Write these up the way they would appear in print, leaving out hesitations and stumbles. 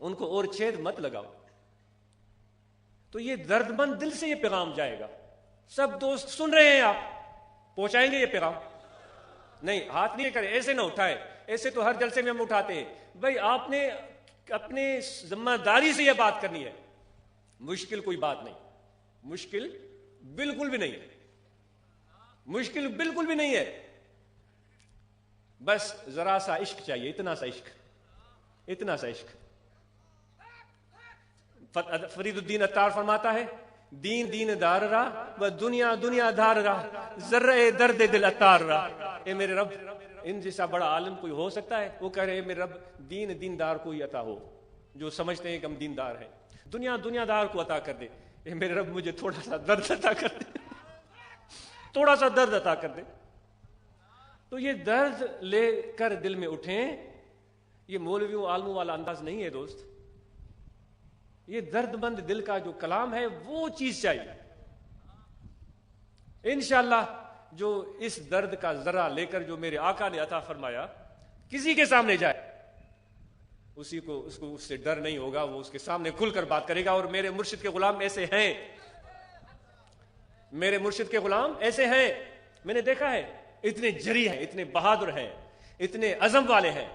ان کو اور چھید مت لگاؤ. تو یہ درد مند دل سے یہ پیغام جائے گا. سب دوست سن رہے ہیں, آپ پہنچائیں گے یہ پیغام؟ نہیں, ہاتھ نہیں کرے, ایسے نہ اٹھائے. ایسے تو ہر جلسے میں ہم اٹھاتے ہیں. بھائی آپ نے اپنے ذمہ داری سے یہ بات کرنی ہے. مشکل کوئی بات نہیں, مشکل بالکل بھی نہیں ہے, مشکل بالکل بھی نہیں ہے. بس ذرا سا عشق چاہیے, اتنا سا عشق, اتنا سا عشق. فرید الدین عطار فرماتا ہے, دین دین دار رہا و دنیا دنیا دار رہا, ذرے درد دل عطار رہا. اے میرے رب, ان جیسا بڑا عالم کوئی ہو سکتا ہے؟ وہ کہہ رہے میرے رب دین دیندار کوئی عطا ہو, جو سمجھتے ہیں کہ ہم دیندار ہیں. دنیا دنیا دار کو عطا کر دے. اے میرے رب مجھے تھوڑا سا درد عطا کر دے, تھوڑا سا درد عطا کر دے. تو یہ درد لے کر دل میں اٹھیں. یہ مولویوں عالموں والا انداز نہیں ہے دوست. یہ درد مند دل کا جو کلام ہے وہ چیز چاہیے. انشاءاللہ جو اس درد کا ذرہ لے کر جو میرے آقا نے عطا فرمایا کسی کے سامنے جائے, اس کو اس سے ڈر نہیں ہوگا, وہ اس کے سامنے کھل کر بات کرے گا. اور میرے مرشد کے غلام ایسے ہیں, میرے مرشد کے غلام ایسے ہیں, میں نے دیکھا ہے. اتنے جری ہیں, اتنے بہادر ہیں, اتنے عزم والے ہیں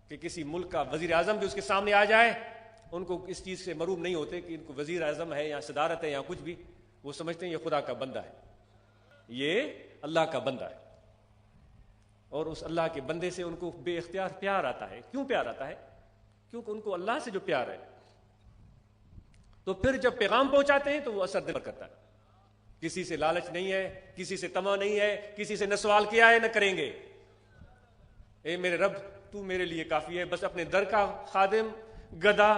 کہ کسی ملک کا وزیر اعظم بھی اس کے سامنے آ جائے, ان کو اس چیز سے مروب نہیں ہوتے کہ ان کو وزیر اعظم ہے یا صدارت ہے یا کچھ بھی. وہ سمجھتے ہیں یہ خدا کا بندہ ہے, یہ اللہ کا بندہ ہے. اور اس اللہ کے بندے سے ان کو بے اختیار پیار آتا ہے. کیوں پیار آتا ہے؟ کیونکہ ان کو اللہ سے جو پیار ہے. تو پھر جب پیغام پہنچاتے ہیں تو وہ اثر دل پر کرتا ہے. کسی سے لالچ نہیں ہے, کسی سے طمع نہیں ہے, کسی سے نہ سوال کیا ہے نہ کریں گے. اے میرے رب تو میرے لیے کافی ہے, بس اپنے در کا خادم گدا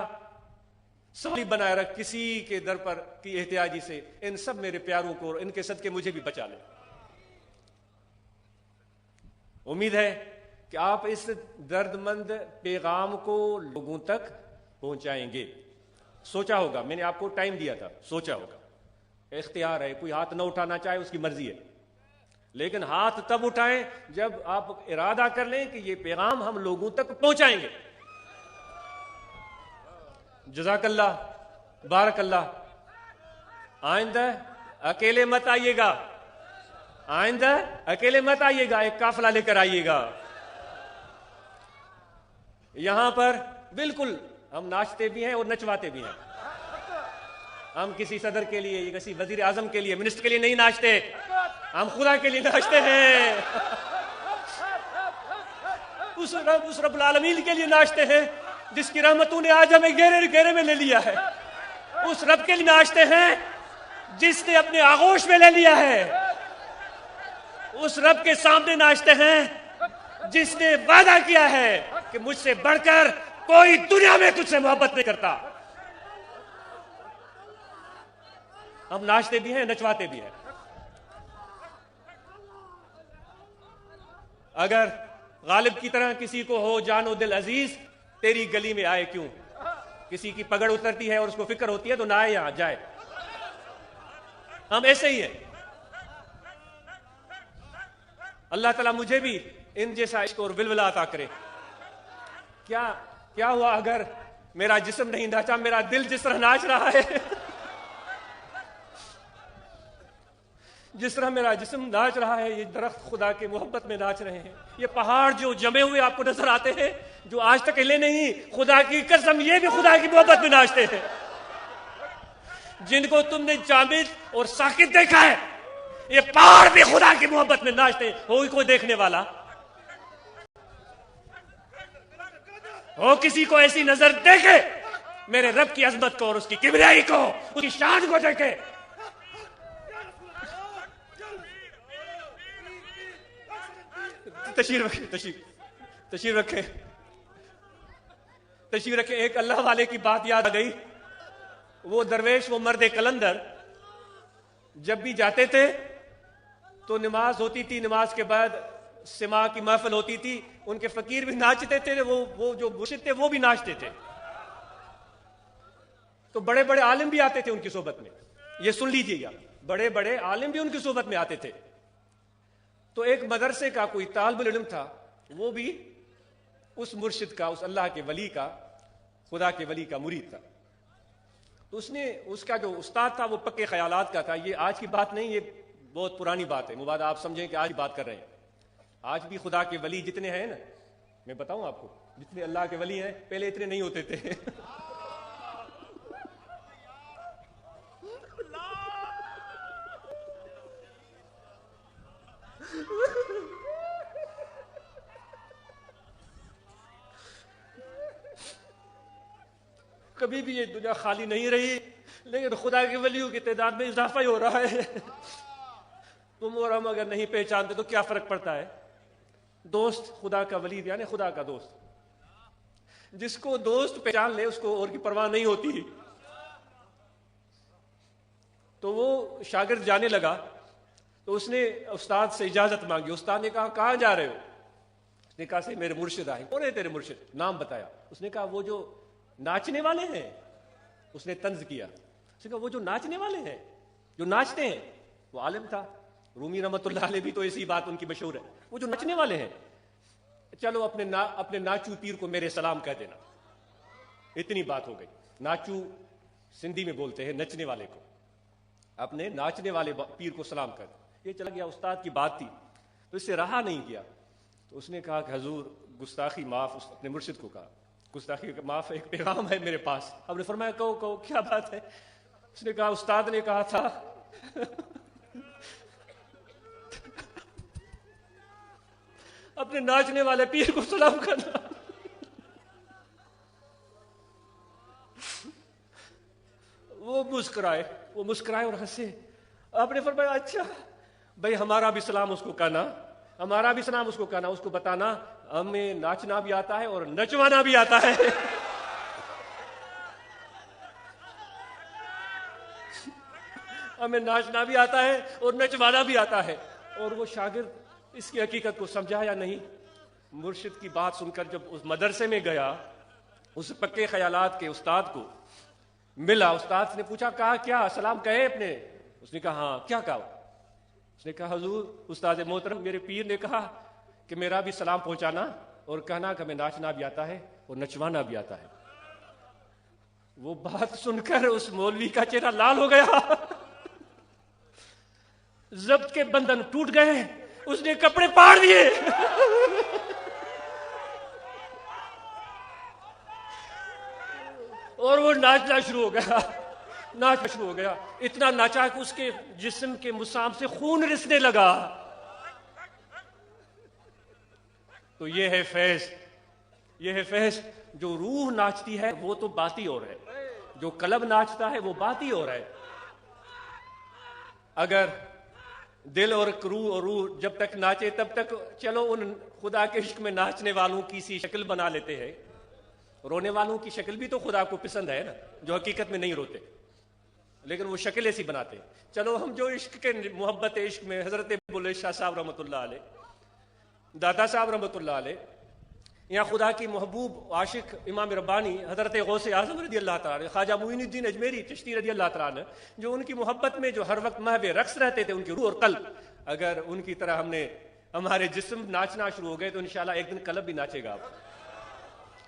سوالی بنائے رکھ, کسی کے در پر کی احتیاجی سے ان سب میرے پیاروں کو اور ان کے صدقے مجھے بھی بچا لے. امید ہے کہ آپ اس درد مند پیغام کو لوگوں تک پہنچائیں گے. سوچا ہوگا, میں نے آپ کو ٹائم دیا تھا, سوچا ہوگا. اختیار ہے, کوئی ہاتھ نہ اٹھانا چاہے اس کی مرضی ہے, لیکن ہاتھ تب اٹھائیں جب آپ ارادہ کر لیں کہ یہ پیغام ہم لوگوں تک پہنچائیں گے. جزاک اللہ, بارک اللہ. آئندہ اکیلے مت آئیے گا, آئندہ اکیلے مت آئیے گا, ایک قافلہ لے کر آئیے گا. یہاں پر بالکل ہم ناچتے بھی ہیں اور نچواتے بھی ہیں. ہم کسی صدر کے لیے, کسی وزیر اعظم کے لیے, منسٹر کے لیے نہیں ناچتے, ہم خدا کے لیے ناچتے ہیں. اس رب العالمین کے لیے ناچتے ہیں جس کی رحمتوں نے آج ہمیں گہرے میں لے لیا ہے. اس رب کے لیے ناچتے ہیں جس نے اپنے آغوش میں لے لیا ہے. اس رب کے سامنے ناچتے ہیں جس نے وعدہ کیا ہے کہ مجھ سے بڑھ کر کوئی دنیا میں تجھ سے محبت نہیں کرتا. ہم ناچتے بھی ہیں, نچواتے بھی ہیں. اگر غالب کی طرح کسی کو ہو جان و دل عزیز, تیری گلی میں آئے کیوں. کسی کی پگڑ اترتی ہے اور اس کو فکر ہوتی ہے تو نہ آئے, یہاں جائے. ہم ایسے ہی ہیں. اللہ تعالیٰ مجھے بھی ان جیسا عشق اور ولولہ عطا کرے. کیا ہوا اگر میرا جسم نہیں ناچا, میرا دل جس طرح ناچ رہا ہے, جس طرح میرا جسم ناچ رہا ہے, یہ درخت خدا کے محبت میں ناچ رہے ہیں, یہ پہاڑ جو جمے ہوئے آپ کو نظر آتے ہیں جو آج تک ہلے نہیں, خدا کی قسم یہ بھی خدا کی محبت میں ناچتے ہیں. جن کو تم نے جامد اور ساکت دیکھا ہے, یہ پہاڑ بھی خدا کی محبت میں ناچتے ہیں. ہو کوئی دیکھنے والا, ہو کسی کو ایسی نظر دیکھے میرے رب کی عظمت کو اور اس کی کبریائی کو, اس کی شان کو دیکھے. تشریف رکھیں. ایک اللہ والے کی بات یاد آ گئی. وہ درویش, وہ مرد کلندر جب بھی جاتے تھے تو نماز ہوتی تھی, نماز کے بعد سما کی محفل ہوتی تھی, ان کے فقیر بھی ناچتے تھے, وہ جو مرشد تھے وہ بھی ناچتے تھے. تو بڑے بڑے عالم بھی آتے تھے ان کی صحبت میں. یہ سن لیجیے گا, بڑے بڑے عالم بھی ان کی صحبت میں آتے تھے. تو ایک مدرسے کا کوئی طالب علم تھا, وہ بھی اس مرشد کا, اس اللہ کے ولی کا خدا کے ولی کا مرید تھا. تو اس کا جو استاد تھا وہ پکے خیالات کا تھا. یہ آج کی بات نہیں, یہ بہت پرانی بات ہے. مبادا آپ سمجھیں کہ آج بات کر رہے ہیں. آج بھی خدا کے ولی جتنے ہیں نا, میں بتاؤں آپ کو, جتنے اللہ کے ولی ہیں پہلے اتنے نہیں ہوتے تھے. کبھی بھی یہ دنیا خالی نہیں رہی, لیکن خدا کے ولیوں کی تعداد میں اضافہ ہی ہو رہا ہے. تم اور ہم اگر نہیں پہچانتے تو کیا فرق پڑتا ہے؟ دوست خدا کا ولی یعنی خدا کا دوست. جس کو دوست پہچان لے اس کو اور کی پرواہ نہیں ہوتی. تو وہ شاگرد جانے لگا تو اس نے استاد سے اجازت مانگی. استاد نے کہا کہاں جا رہے ہو؟ اس نے کہا سے میرے مرشد آئے. کون ہے تیرے مرشد؟ نام بتایا. اس نے کہا وہ جو ناچنے والے ہیں. اس نے طنز کیا. اس نے کہا وہ جو ناچنے والے ہیں, جو ناچتے ہیں. وہ عالم تھا, رومی رحمۃ اللہ علیہ بھی تو ایسی بات ان کی مشہور ہے. وہ جو ناچنے والے ہیں, چلو اپنے ناچو پیر کو میرے سلام کہہ دینا. اتنی بات ہو گئی. ناچو سندھی میں بولتے ہیں نچنے والے کو. اپنے ناچنے والے پیر کو سلام کر دیں. یہ چلا گیا. استاد کی بات تھی تو اس سے رہا نہیں گیا. تو اس نے کہا کہ حضور گستاخی معاف. اپنے مرشد کو کہا گستاخی معاف, ایک پیغام ہے میرے پاس. آپ نے فرمایا کہو کیا بات ہے؟ اس نے کہا استاد نے کہا تھا اپنے ناچنے والے پیر کو سلام کرنا. وہ مسکرائے اور ہنسے. آپ نے فرمایا اچھا بھائی, ہمارا بھی سلام اس کو کہنا, ہمارا بھی سلام اس کو کہنا. اس کو بتانا ہمیں ناچنا بھی آتا ہے اور نچوانا بھی آتا ہے. ہمیں ناچنا بھی آتا ہے اور نچوانا بھی آتا ہے. اور وہ شاگرد اس کی حقیقت کو سمجھا یا نہیں. مرشد کی بات سن کر جب اس مدرسے میں گیا, اس پکے خیالات کے استاد کو ملا. استاد نے پوچھا کہا کیا سلام کہے اپنے؟ اس نے کہا ہاں. کیا کہا؟ اس نے کہا حضور استاد محترم میرے پیر نے کہا کہ میرا بھی سلام پہنچانا اور کہنا کہ ہمیں ناچنا بھی آتا ہے اور نچوانا بھی آتا ہے. وہ بات سن کر اس مولوی کا چہرہ لال ہو گیا. ضبط کے بندھن ٹوٹ گئے. اس نے کپڑے پاڑ دیے. اور وہ ناچنا شروع ہو گیا. اتنا ناچا کہ اس کے جسم کے مسام سے خون رسنے لگا. تو یہ ہے فیض. جو روح ناچتی ہے وہ تو بات ہی اور ہے, جو قلب ناچتا ہے وہ بات ہی اور ہے. اگر دل اور روح جب تک ناچے تب تک چلو ان خدا کے عشق میں ناچنے والوں کی سی شکل بنا لیتے ہیں. رونے والوں کی شکل بھی تو خدا کو پسند ہے نا, جو حقیقت میں نہیں روتے لیکن وہ شکل ایسی بناتے ہیں. چلو ہم جو عشق کے محبت عشق میں حضرت بلے شاہ صاحب رحمۃ اللہ علیہ, دادا صاحب رحمۃ اللہ علیہ, یا خدا کی محبوب عاشق امام ربانی حضرت غوث اعظم رضی اللہ تعالیٰ, خواجہ معین الدین اجمیری چشتی رضی اللہ تعالیٰ, جو ان کی محبت میں جو ہر وقت محو رقص رہتے تھے ان کی روح اور قلب, اگر ان کی طرح ہمارے جسم ناچنا شروع ہو گئے تو انشاءاللہ ایک دن قلب بھی ناچے گا.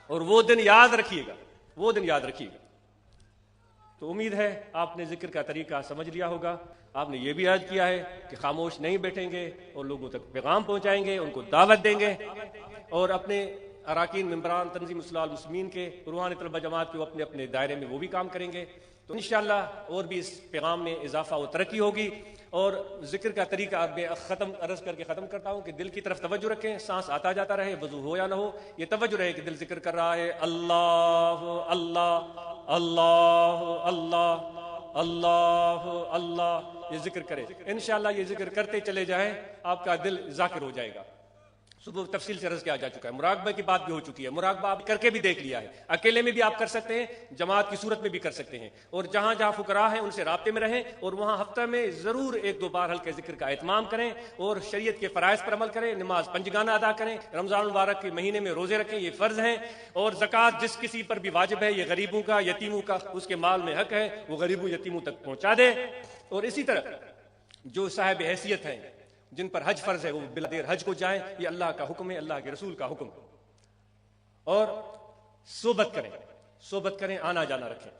اور وہ دن یاد رکھیے گا. تو امید ہے آپ نے ذکر کا طریقہ سمجھ لیا ہوگا. آپ نے یہ بھی عرض کیا ہے کہ خاموش نہیں بیٹھیں گے اور لوگوں تک پیغام پہنچائیں گے, ان کو دعوت دیں گے, اور اپنے اراکین ممبران تنظیم اصلاح المسلمین کے روحانی طلبہ جماعت کے اپنے اپنے دائرے میں وہ بھی کام کریں گے. تو انشاءاللہ اور بھی اس پیغام میں اضافہ و ترقی ہوگی. اور ذکر کا طریقہ میں عرض کر کے ختم کرتا ہوں کہ دل کی طرف توجہ رکھیں. سانس آتا جاتا رہے, وضو ہو یا نہ ہو, یہ توجہ رہے کہ دل ذکر کر رہا ہے اللہ اللہ اللہ اللہ اللہ اللہ. یہ ذکر کرے. انشاءاللہ یہ ذکر کرتے چلے جائیں, آپ کا دل ذاکر ہو جائے گا. صبح تفصیل سے عرض کیا جا چکا ہے. مراقبہ کی بات بھی ہو چکی ہے. مراقبہ آپ کر کے بھی دیکھ لیا ہے. اکیلے میں بھی آپ کر سکتے ہیں, جماعت کی صورت میں بھی کر سکتے ہیں. اور جہاں جہاں فقراء ہیں ان سے رابطے میں رہیں, اور وہاں ہفتہ میں ضرور 1-2 بار ہلکے ذکر کا اہتمام کریں, اور شریعت کے فرائض پر عمل کریں. نماز پنجگانہ ادا کریں, رمضان المبارک کے مہینے میں روزے رکھیں, یہ فرض ہیں. اور زکوٰۃ جس کسی پر بھی واجب ہے, یہ غریبوں کا یتیموں کا اس کے مال میں حق ہے, وہ غریبوں یتیموں تک پہنچا دے. اور اسی طرح جو صاحب حیثیت ہیں جن پر حج فرض ہے وہ بلا دیر حج کو جائیں. یہ اللہ کا حکم ہے, اللہ کے رسول کا حکم. اور صحبت کریں. صحبت کریں، آنا جانا رکھیں،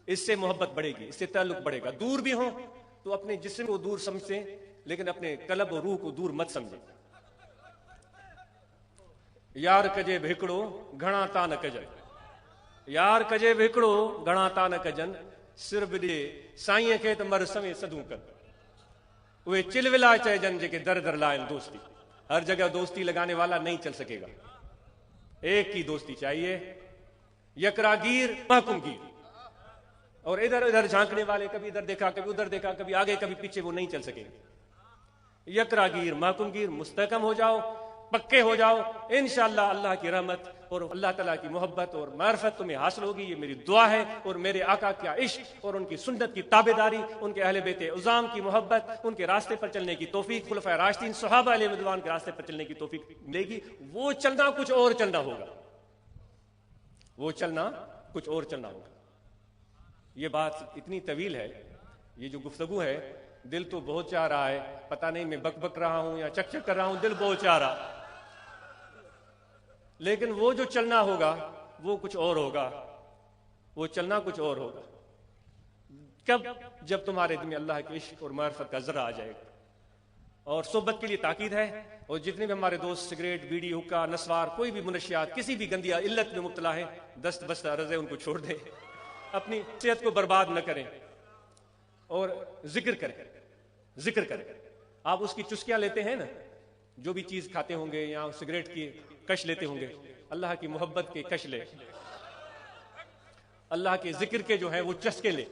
اس سے محبت بڑھے گی، اس سے تعلق بڑھے گا۔ دور بھی ہوں تو اپنے جسم کو دور سمجھیں، لیکن اپنے قلب اور روح کو دور مت سمجھیں۔ یار کجے بھکڑو گھنا تا نہ کجن، یار کجے بھکڑو گھنا تا نہ کجن، سر بڈے سائیں کے تو مر سویں سدوں کن، وہ چل ولا چیجن جے کے در در لائن دوستی۔ ہر جگہ دوستی لگانے والا نہیں چل سکے گا، ایک کی دوستی چاہیے، یکراگیر محکم گیر، اور ادھر ادھر جھانکنے والے، کبھی ادھر دیکھا کبھی ادھر دیکھا، کبھی آگے کبھی پیچھے، وہ نہیں چل سکیں گے۔ یکراگیر محکم گیر، مستحکم ہو جاؤ، پکے ہو جاؤ، انشاءاللہ اللہ کی رحمت اور اللہ تعالیٰ کی محبت اور معرفت تمہیں حاصل ہوگی۔ یہ میری دعا ہے، اور میرے آقا کا عشق اور ان کی سنت کی تابعداری، ان کے اہل بیت عظام کی محبت، ان کے راستے پر چلنے کی توفیق، خلفائے راشدین صحابہ علیہ رضوان کے راستے پر چلنے کی توفیق ملے گی۔ وہ چلنا کچھ اور چلنا ہوگا، وہ چلنا کچھ اور چلنا ہوگا۔ یہ بات اتنی طویل ہے، یہ جو گفتگو ہے، دل تو بہت چاہ رہا ہے، پتہ نہیں میں بک بک رہا ہوں یا چک چک کر رہا ہوں، دل بہت چاہ رہا، لیکن وہ جو چلنا ہوگا وہ کچھ اور ہوگا، وہ چلنا کچھ اور ہوگا۔ کب؟ جب تمہارے دل میں اللہ کے عشق اور معرفت کا ذرہ آ جائے گا۔ اور صحبت کے لیے تاکید ہے، اور جتنے بھی ہمارے دوست سگریٹ، بیڑی، حقہ، نسوار، کوئی بھی منشیات، کسی بھی گندی علت میں مبتلا ہے، دست بستہ عرض ہے ان کو چھوڑ دیں، اپنی صحت کو برباد نہ کریں، اور ذکر کریں، ذکر کریں۔ آپ اس کی چسکیاں لیتے ہیں نا، جو بھی چیز کھاتے ہوں گے یا سگریٹ کی کش لیتے ہوں گے، اللہ کی محبت کے کش لے، اللہ کے ذکر کے جو ہے وہ چسکے لے،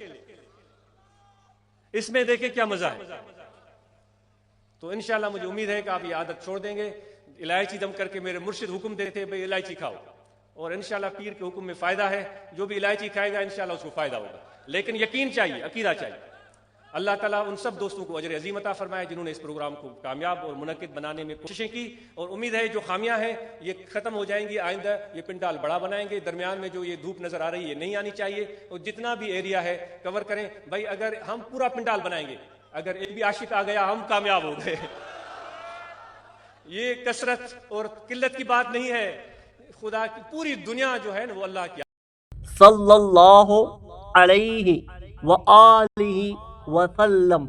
اس میں دیکھیں کیا مزہ ہے۔ تو انشاءاللہ مجھے امید ہے کہ آپ یہ عادت چھوڑ دیں گے۔ الائچی دم کر کے میرے مرشد حکم دیتے تھے بھئی الائچی کھاؤ، اور انشاءاللہ پیر کے حکم میں فائدہ ہے، جو بھی الائچی کھائے گا انشاءاللہ اس کو فائدہ ہوگا، لیکن یقین چاہیے، عقیدہ چاہیے۔ اللہ تعالیٰ ان سب دوستوں کو اجر عظیم عطا فرمائے جنہوں نے اس پروگرام کو کامیاب اور منعقد بنانے میں کوششیں کی، اور امید ہے جو خامیاں ہیں یہ ختم ہو جائیں گی۔ آئندہ یہ پنڈال بڑا بنائیں گے، درمیان میں جو یہ دھوپ نظر آ رہی ہے یہ نہیں آنی چاہیے، اور جتنا بھی ایریا ہے کور کریں۔ بھائی اگر ہم پورا پنڈال بنائیں گے، اگر ایک بھی عاشق آ گیا ہم کامیاب ہو گئے۔ یہ کثرت اور قلت کی بات نہیں ہے، خدا کی پوری دنیا جو ہے نا وہ اللہ کی صلی اللہ علیہ وآلہ وسلم۔